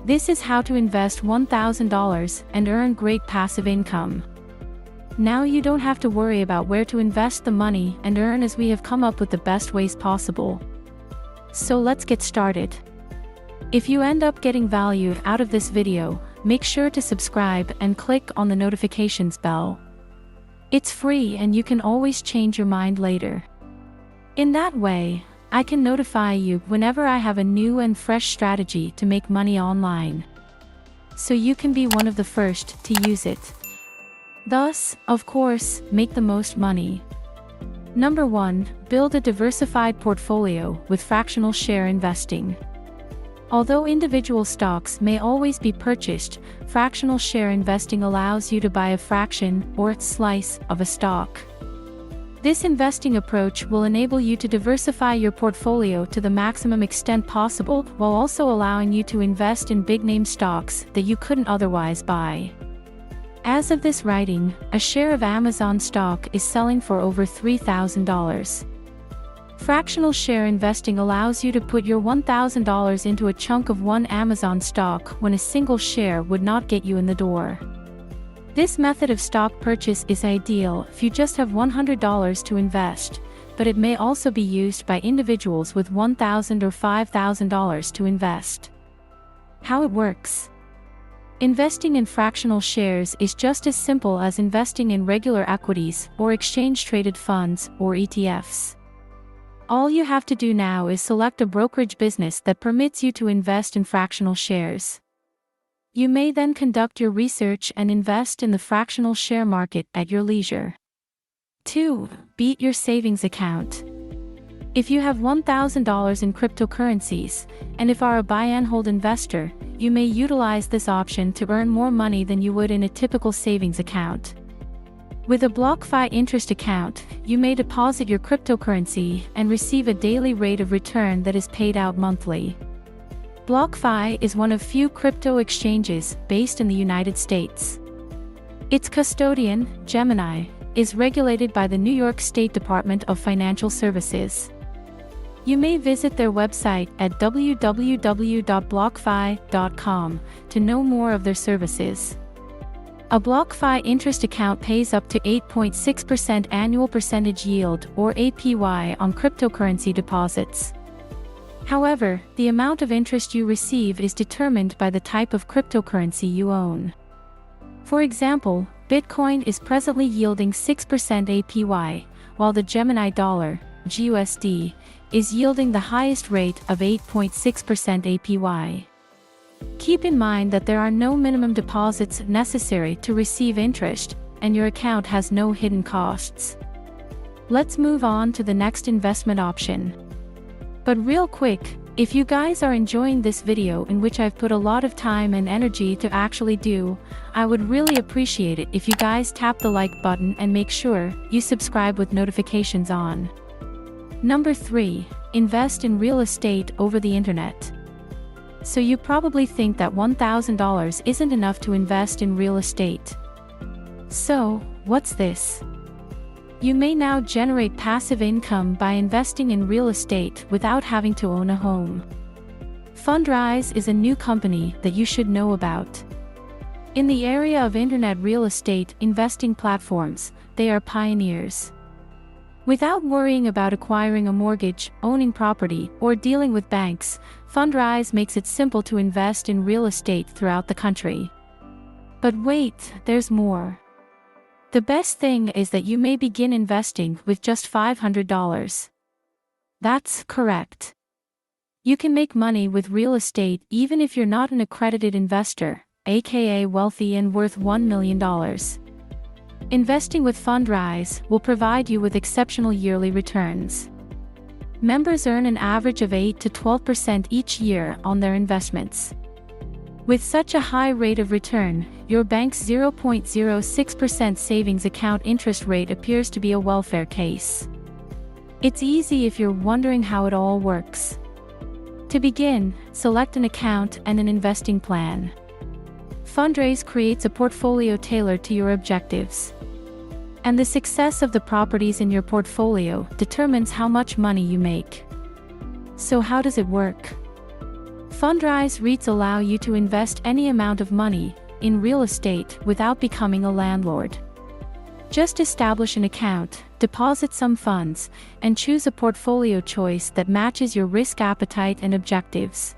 This is how to invest $1,000 and earn great passive income. Now you don't have to worry about where to invest the money and earn, as we have come up with the best ways possible. So let's get started. If you end up getting value out of this video, make sure to subscribe and click on the notifications bell. It's free and you can always change your mind later. In that way, I can notify you whenever I have a new and fresh strategy to make money online, so you can be one of the first to use it. Thus, of course, make the most money. Number 1. Build a diversified portfolio with fractional share investing. Although individual stocks may always be purchased, fractional share investing allows you to buy a fraction or slice of a stock. This investing approach will enable you to diversify your portfolio to the maximum extent possible, while also allowing you to invest in big-name stocks that you couldn't otherwise buy. As of this writing, a share of Amazon stock is selling for over $3,000. Fractional share investing allows you to put your $1,000 into a chunk of one Amazon stock when a single share would not get you in the door. This method of stock purchase is ideal if you just have $100 to invest, but it may also be used by individuals with $1,000 or $5,000 to invest. How it works. Investing in fractional shares is just as simple as investing in regular equities or exchange-traded funds or ETFs. All you have to do now is select a brokerage business that permits you to invest in fractional shares. You may then conduct your research and invest in the fractional share market at your leisure. 2. Beat your savings account. If you have $1,000 in cryptocurrencies, and if are a buy and hold investor, you may utilize this option to earn more money than you would in a typical savings account. With a BlockFi interest account, you may deposit your cryptocurrency and receive a daily rate of return that is paid out monthly. BlockFi is one of few crypto exchanges based in the United States. Its custodian, Gemini, is regulated by the New York State Department of Financial Services. You may visit their website at www.blockfi.com to know more of their services. A BlockFi interest account pays up to 8.6% annual percentage yield or APY on cryptocurrency deposits. However, the amount of interest you receive is determined by the type of cryptocurrency you own. For example, Bitcoin is presently yielding 6% APY, while the Gemini dollar, GUSD, is yielding the highest rate of 8.6% APY. Keep in mind that there are no minimum deposits necessary to receive interest, and your account has no hidden costs. Let's move on to the next investment option. But real quick, if you guys are enjoying this video, in which I've put a lot of time and energy to actually do, I would really appreciate it if you guys tap the like button and make sure you subscribe with notifications on. Number 3. Invest in real estate over the internet. So you probably think that $1,000 isn't enough to invest in real estate. So, what's this? You may now generate passive income by investing in real estate without having to own a home. Fundrise is a new company that you should know about. In the area of internet real estate investing platforms, they are pioneers. Without worrying about acquiring a mortgage, owning property, or dealing with banks, Fundrise makes it simple to invest in real estate throughout the country. But wait, there's more. The best thing is that you may begin investing with just $500. That's correct. You can make money with real estate even if you're not an accredited investor, aka wealthy and worth $1 million. Investing with Fundrise will provide you with exceptional yearly returns. Members earn an average of 8 to 12% each year on their investments. With such a high rate of return, your bank's 0.06% savings account interest rate appears to be a welfare case. It's easy if you're wondering how it all works. To begin, select an account and an investing plan. Fundrise creates a portfolio tailored to your objectives. And the success of the properties in your portfolio determines how much money you make. So how does it work? Fundrise REITs allow you to invest any amount of money in real estate without becoming a landlord. Just establish an account, deposit some funds, and choose a portfolio choice that matches your risk appetite and objectives.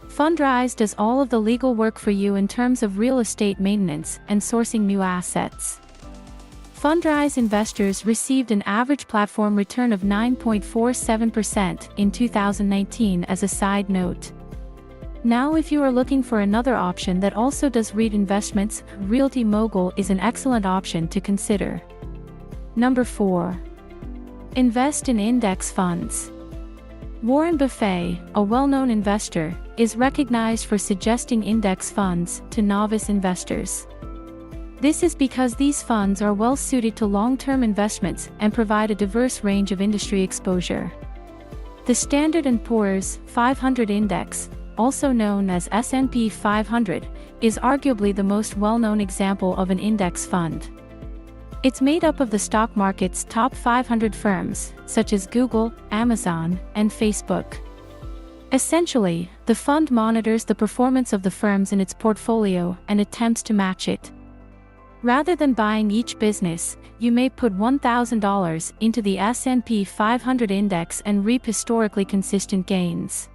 Fundrise does all of the legal work for you in terms of real estate maintenance and sourcing new assets. Fundrise investors received an average platform return of 9.47% in 2019 as a side note. Now, if you are looking for another option that also does REIT investments, Realty Mogul is an excellent option to consider. Number 4. Invest in index funds. Warren Buffett, a well-known investor, is recognized for suggesting index funds to novice investors. This is because these funds are well suited to long-term investments and provide a diverse range of industry exposure. The Standard & Poor's 500 Index, also known as S&P 500, is arguably the most well-known example of an index fund. It's made up of the stock market's top 500 firms, such as Google, Amazon, and Facebook. Essentially, the fund monitors the performance of the firms in its portfolio and attempts to match it. Rather than buying each business, you may put $1,000 into the S&P 500 index and reap historically consistent gains.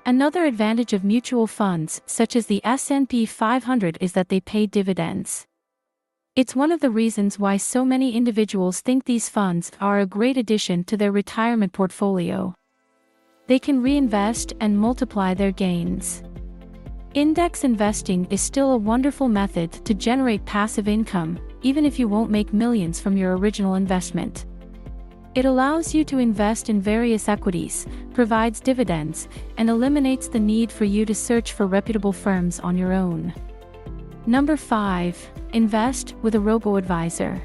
Another advantage of mutual funds, such as the S&P 500, is that they pay dividends. It's one of the reasons why so many individuals think these funds are a great addition to their retirement portfolio. They can reinvest and multiply their gains. Index investing is still a wonderful method to generate passive income, even if you won't make millions from your original investment. It allows you to invest in various equities, provides dividends, and eliminates the need for you to search for reputable firms on your own. Number 5. Invest with a robo-advisor.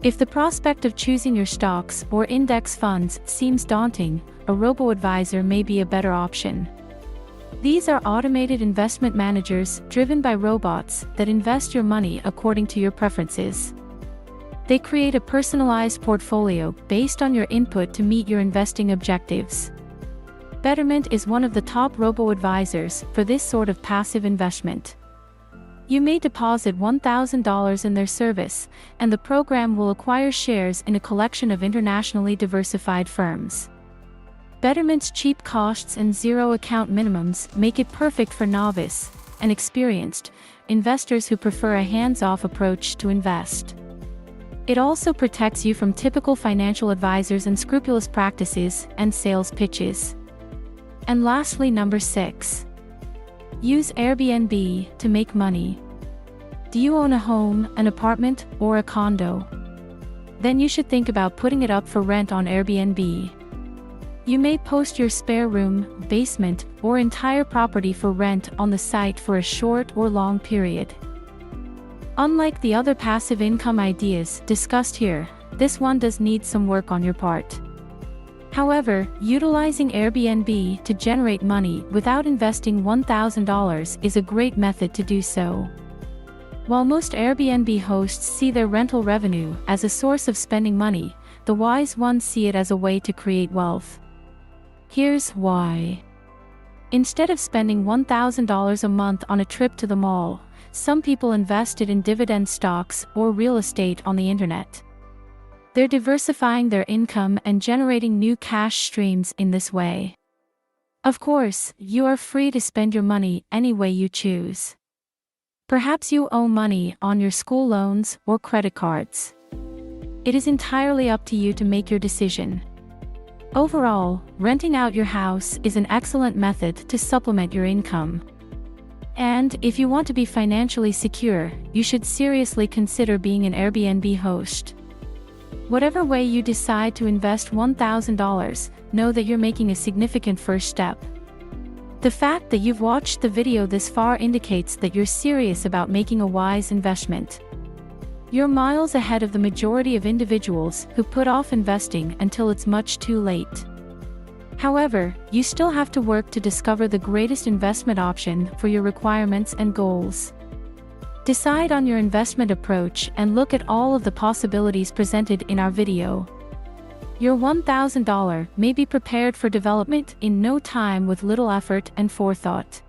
If the prospect of choosing your stocks or index funds seems daunting, a robo-advisor may be a better option. These are automated investment managers driven by robots that invest your money according to your preferences. They create a personalized portfolio based on your input to meet your investing objectives. Betterment is one of the top robo-advisors for this sort of passive investment. You may deposit $1,000 in their service, and the program will acquire shares in a collection of internationally diversified firms. Betterment's cheap costs and zero account minimums make it perfect for novice and experienced investors who prefer a hands-off approach to invest. It also protects you from typical financial advisors' unscrupulous practices and sales pitches. And lastly, number 6. Use Airbnb to make money. Do you own a home, an apartment, or a condo? Then you should think about putting it up for rent on Airbnb. You may post your spare room, basement, or entire property for rent on the site for a short or long period. Unlike the other passive income ideas discussed here, this one does need some work on your part. However, utilizing Airbnb to generate money without investing $1,000 is a great method to do so. While most Airbnb hosts see their rental revenue as a source of spending money, the wise ones see it as a way to create wealth. Here's why. Instead of spending $1,000 a month on a trip to the mall, some people invested in dividend stocks or real estate on the internet. They're diversifying their income and generating new cash streams in this way. Of course, you are free to spend your money any way you choose. Perhaps you owe money on your school loans or credit cards. It is entirely up to you to make your decision. Overall, renting out your house is an excellent method to supplement your income. And if you want to be financially secure, you should seriously consider being an Airbnb host. Whatever way you decide to invest $1,000, know that you're making a significant first step. The fact that you've watched the video this far indicates that you're serious about making a wise investment. You're miles ahead of the majority of individuals who put off investing until it's much too late. However, you still have to work to discover the greatest investment option for your requirements and goals. Decide on your investment approach and look at all of the possibilities presented in our video. Your $1,000 may be prepared for development in no time with little effort and forethought.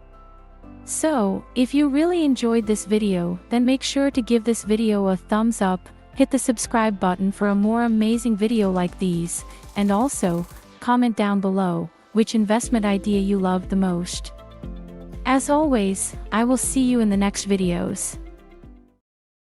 So, if you really enjoyed this video, then make sure to give this video a thumbs up, hit the subscribe button for a more amazing video like these, and also, comment down below which investment idea you loved the most. As always, I will see you in the next videos.